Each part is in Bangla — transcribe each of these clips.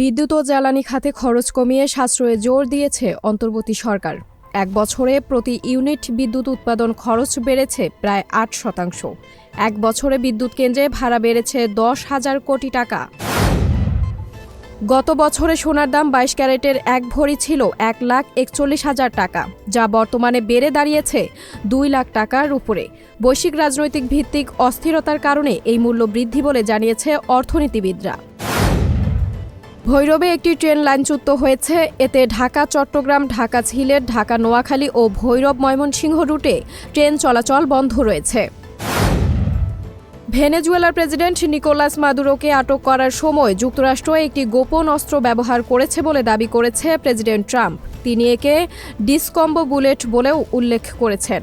বিদ্যুৎ ও জ্বালানি খাতে খরচ কমিয়ে সাশ্রয়ে জোর দিয়েছে অন্তর্বর্তী সরকার। এক বছরে প্রতি ইউনিট বিদ্যুৎ উৎপাদন খরচ বেড়েছে প্রায় ৮%। এক বছরে বিদ্যুৎ কেন্দ্রে ভাড়া বেড়েছে ১০,০০০ কোটি টাকা। গত বছরে সোনার দাম ২২ ক্যারেটের এক ভরি ছিল ১,৪১,০০০ টাকা, যা বর্তমানে বেড়ে দাঁড়িয়েছে ২ লাখ টাকার উপরে। বৈশ্বিক রাজনৈতিক ভিত্তিক অস্থিরতার কারণে এই মূল্য বৃদ্ধি বলে জানিয়েছে অর্থনীতিবিদরা। ভৈরবে একটি ট্রেন লাইনচ্যুত হয়েছে। এতে ঢাকা চট্টগ্রাম, ঢাকা সিলেট, ঢাকা নোয়াখালী ও ভৈরব ময়মনসিংহ রুটে ট্রেন চলাচল বন্ধ রয়েছে। ভেনেজুয়েলার প্রেসিডেন্ট নিকোলাস মাদুরোকে আটক করার সময় যুক্তরাষ্ট্র একটি গোপন অস্ত্র ব্যবহার করেছে বলে দাবি করেছে প্রেসিডেন্ট ট্রাম্প। তিনি একে ডিসকম্বো বুলেট বলেও উল্লেখ করেছেন।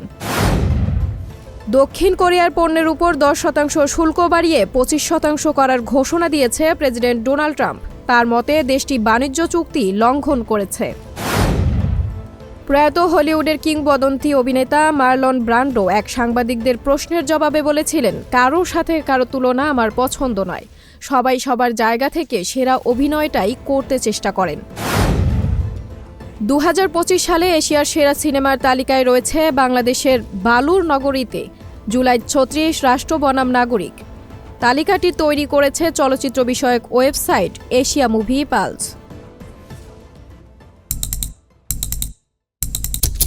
দক্ষিণ কোরিয়ার পণ্যের উপর ১০% শুল্ক বাড়িয়ে ২৫% করার ঘোষণা দিয়েছে প্রেসিডেন্ট ডোনাল্ড ট্রাম্প। তার মতে দেশটি বাণিজ্য চুক্তি লঙ্ঘন করেছে। প্রয়াত হলিউডের কিংবদন্তি অভিনেতা মার্লন ব্রান্ডো এক সাংবাদিকদের প্রশ্নের জবাবে বলেছিলেন, কারোর সাথে কারো তুলনা আমার পছন্দ নয়। সবাই সবার জায়গা থেকে সেরা অভিনয়টাই করতে চেষ্টা করেন। ২০২৫ সালে এশিয়ার সেরা সিনেমার তালিকায় রয়েছে বাংলাদেশের বালুর নগরীতে জুলাই ৩৬ রাষ্ট্র বনাম নাগরিক। তালিকাটি তৈরি করেছে চলচ্চিত্র বিষয়ক ওয়েবসাইট এশিয়া মুভি পালস।